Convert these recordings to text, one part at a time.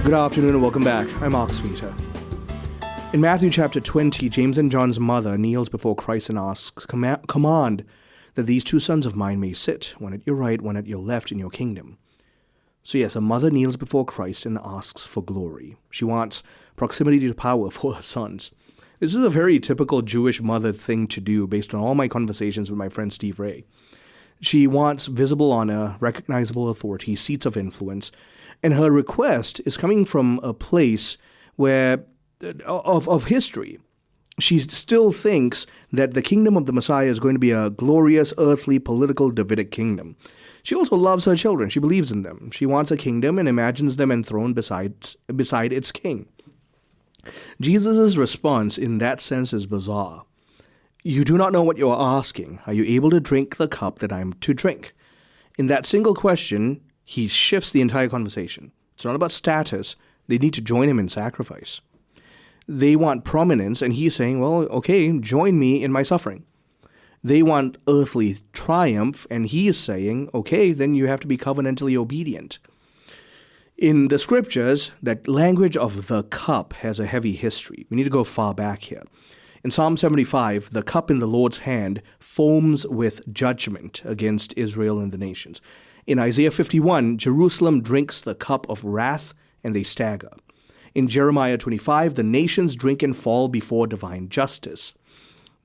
Good afternoon and welcome back. I'm Mark Smeater. In Matthew chapter 20, James and John's mother kneels before Christ and asks, command that these two sons of mine may sit, one at your right, one at your left in your kingdom. So yes, a mother kneels before Christ and asks for glory. She wants proximity to power for her sons. This is a very typical Jewish mother thing to do based on all my conversations with my friend Steve Ray. She wants visible honor, recognizable authority, seats of influence, and her request is coming from a place where of history. She still thinks that the kingdom of the Messiah is going to be a glorious, earthly, political, Davidic kingdom. She also loves her children. She believes in them. She wants a kingdom and imagines them enthroned beside its king. Jesus' response in that sense is bizarre. You do not know what you are asking. Are you able to drink the cup that I am to drink? In that single question, he shifts the entire conversation. It's not about status. They need to join him in sacrifice. They want prominence, and he's saying, well, okay, join me in my suffering. They want earthly triumph, and he is saying, okay, then you have to be covenantally obedient. In the scriptures, that language of the cup has a heavy history. We need to go far back here. In Psalm 75, the cup in the Lord's hand foams with judgment against Israel and the nations. In Isaiah 51, Jerusalem drinks the cup of wrath and they stagger. In Jeremiah 25, the nations drink and fall before divine justice.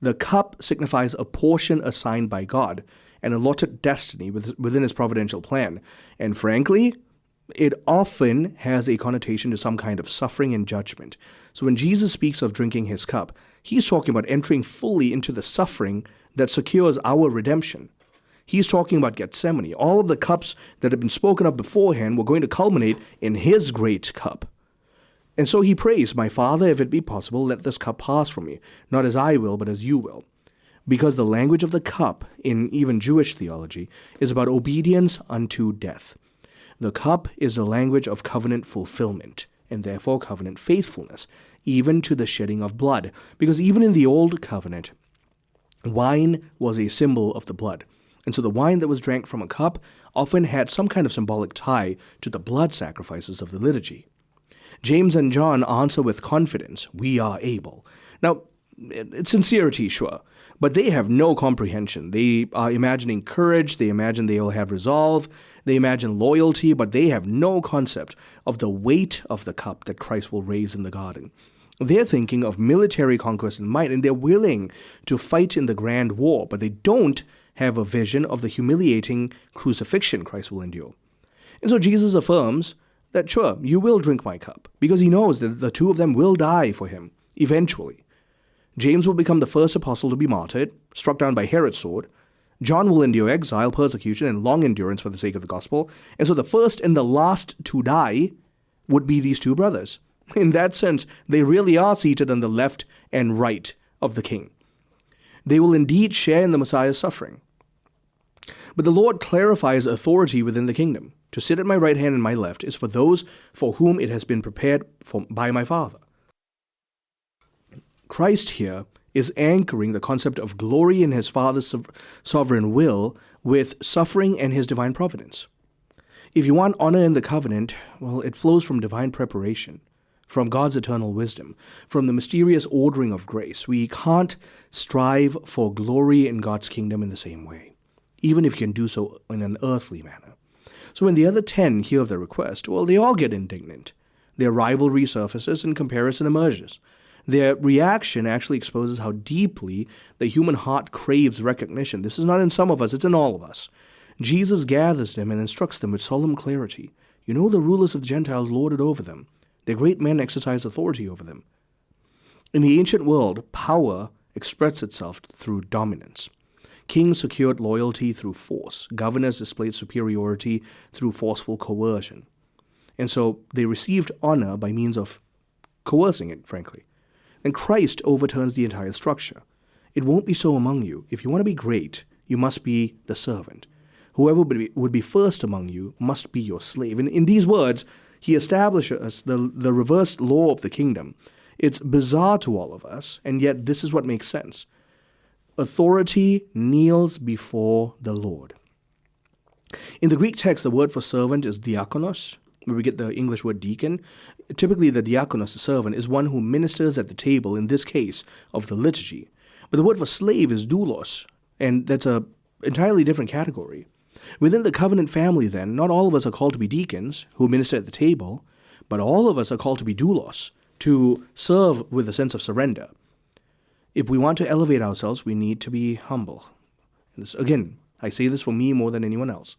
The cup signifies a portion assigned by God, an allotted destiny within his providential plan. And frankly, it often has a connotation to some kind of suffering and judgment. So when Jesus speaks of drinking his cup, he's talking about entering fully into the suffering that secures our redemption. He's talking about Gethsemane. All of the cups that have been spoken of beforehand were going to culminate in his great cup. And so he prays, my Father, if it be possible, let this cup pass from me, not as I will, but as you will. Because the language of the cup, in even Jewish theology, is about obedience unto death. The cup is the language of covenant fulfillment, and therefore covenant faithfulness, even to the shedding of blood. Because even in the Old Covenant, wine was a symbol of the blood. And so the wine that was drank from a cup often had some kind of symbolic tie to the blood sacrifices of the liturgy. James and John answer with confidence, we are able. Now, it's sincerity, sure, but they have no comprehension. They are imagining courage, they imagine they'll have resolve, they imagine loyalty, but they have no concept of the weight of the cup that Christ will raise in the garden. They're thinking of military conquest in mind, and they're willing to fight in the grand war, but they don't have a vision of the humiliating crucifixion Christ will endure. And so Jesus affirms that, sure, you will drink my cup, because he knows that the two of them will die for him, eventually. James will become the first apostle to be martyred, struck down by Herod's sword. John will endure exile, persecution, and long endurance for the sake of the gospel. And so the first and the last to die would be these two brothers. In that sense, they really are seated on the left and right of the king. They will indeed share in the Messiah's suffering. But the Lord clarifies authority within the kingdom. To sit at my right hand and my left is for those for whom it has been prepared by my Father. Christ here is anchoring the concept of glory in his Father's sovereign will with suffering and his divine providence. If you want honor in the covenant, well, it flows from divine preparation, from God's eternal wisdom, from the mysterious ordering of grace. We can't strive for glory in God's kingdom in the same way, even if you can do so in an earthly manner. So when the other 10 hear of the request, well, they all get indignant. Their rivalry surfaces and comparison emerges. Their reaction actually exposes how deeply the human heart craves recognition. This is not in some of us, it's in all of us. Jesus gathers them and instructs them with solemn clarity. You know the rulers of the Gentiles lord it over them. Their great men exercise authority over them. In the ancient world, power expressed itself through dominance. Kings secured loyalty through force. Governors displayed superiority through forceful coercion. And so they received honor by means of coercing it, frankly. And Christ overturns the entire structure. It won't be so among you. If you want to be great, you must be the servant. Whoever would be first among you must be your slave. And in these words, he establishes the reversed law of the kingdom. It's bizarre to all of us, and yet this is what makes sense. Authority kneels before the Lord. In the Greek text, the word for servant is diakonos. where we get the English word deacon. Typically, the diakonos, the servant, is one who ministers at the table, in this case, of the liturgy. But the word for slave is doulos, and that's a entirely different category. Within the covenant family, then, not all of us are called to be deacons who minister at the table, but all of us are called to be doulos, to serve with a sense of surrender. If we want to elevate ourselves, we need to be humble. Again, I say this for me more than anyone else.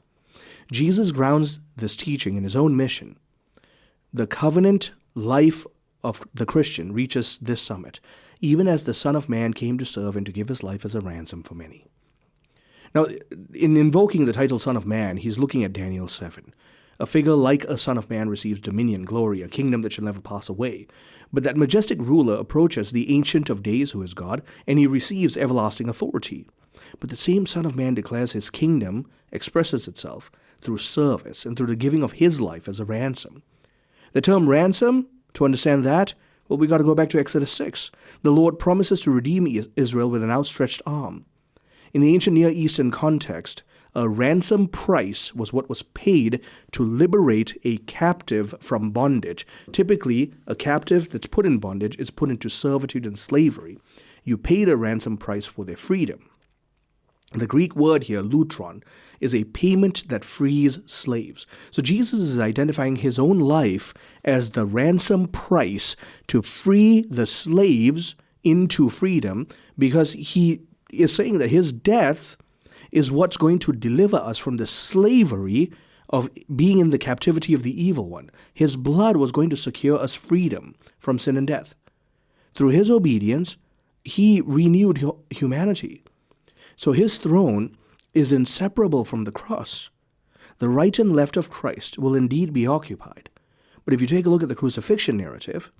Jesus grounds this teaching in his own mission. The covenant life of the Christian reaches this summit, even as the Son of Man came to serve and to give his life as a ransom for many. Now, in invoking the title Son of Man, he's looking at Daniel 7. A figure like a Son of Man receives dominion, glory, a kingdom that shall never pass away. But that majestic ruler approaches the Ancient of Days, who is God, and he receives everlasting authority. But the same Son of Man declares his kingdom expresses itself through service and through the giving of his life as a ransom. The term ransom, to understand that, well, we got to go back to Exodus 6. The Lord promises to redeem Israel with an outstretched arm. In the ancient Near Eastern context, a ransom price was what was paid to liberate a captive from bondage. Typically, a captive that's put in bondage is put into servitude and slavery. You paid a ransom price for their freedom. The Greek word here, lutron, is a payment that frees slaves. So Jesus is identifying his own life as the ransom price to free the slaves into freedom, because he is saying that his death is what's going to deliver us from the slavery of being in the captivity of the evil one. His blood was going to secure us freedom from sin and death. Through his obedience, he renewed humanity. So his throne is inseparable from the cross. The right and left of Christ will indeed be occupied. But if you take a look at the crucifixion narrative,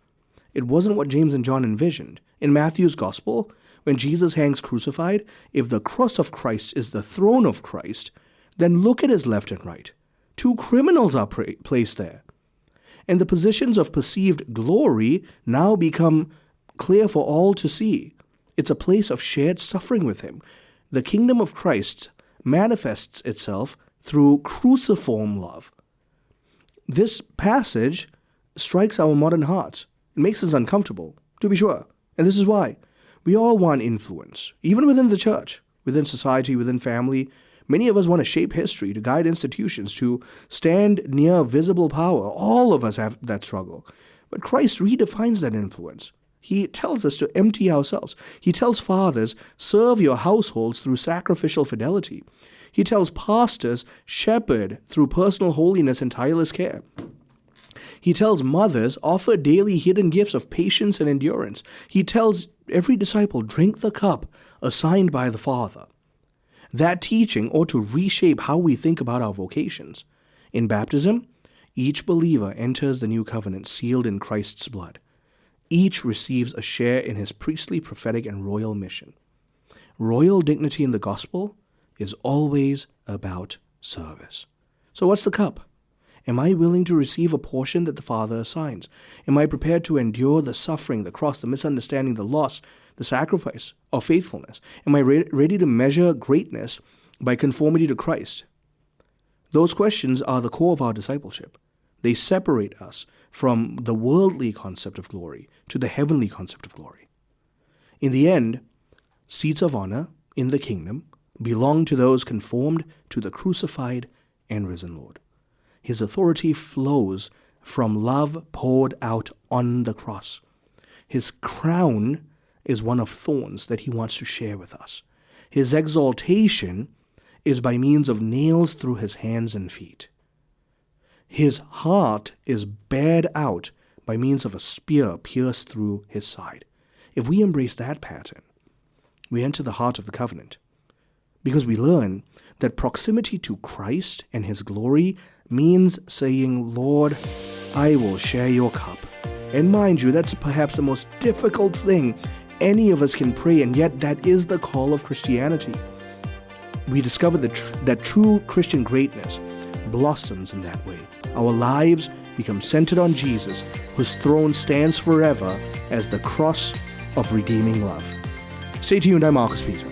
it wasn't what James and John envisioned. In Matthew's gospel, when Jesus hangs crucified, if the cross of Christ is the throne of Christ, then look at his left and right. Two criminals are placed there. And the positions of perceived glory now become clear for all to see. It's a place of shared suffering with him. The kingdom of Christ manifests itself through cruciform love. This passage strikes our modern hearts. It makes us uncomfortable, to be sure. And this is why. We all want influence, even within the church, within society, within family. Many of us want to shape history, to guide institutions, to stand near visible power. All of us have that struggle. But Christ redefines that influence. He tells us to empty ourselves. He tells fathers, serve your households through sacrificial fidelity. He tells pastors, shepherd through personal holiness and tireless care. He tells mothers, offer daily hidden gifts of patience and endurance. He tells every disciple, drink the cup assigned by the Father. That teaching ought to reshape how we think about our vocations. In baptism, each believer enters the new covenant sealed in Christ's blood. Each receives a share in his priestly, prophetic, and royal mission. Royal dignity in the gospel is always about service. So what's the cup? Am I willing to receive a portion that the Father assigns? Am I prepared to endure the suffering, the cross, the misunderstanding, the loss, the sacrifice of faithfulness? Am I ready to measure greatness by conformity to Christ? Those questions are the core of our discipleship. They separate us from the worldly concept of glory to the heavenly concept of glory. In the end, seats of honor in the kingdom belong to those conformed to the crucified and risen Lord. His authority flows from love poured out on the cross. His crown is one of thorns that he wants to share with us. His exaltation is by means of nails through his hands and feet. His heart is bared out by means of a spear pierced through his side. If we embrace that pattern, we enter the heart of the covenant, because we learn that proximity to Christ and his glory means saying, Lord, I will share your cup. And mind you, that's perhaps the most difficult thing any of us can pray, and yet that is the call of Christianity. We discover that true Christian greatness blossoms in that way. Our lives become centered on Jesus, whose throne stands forever as the cross of redeeming love. Stay tuned, I'm Marcus Peter.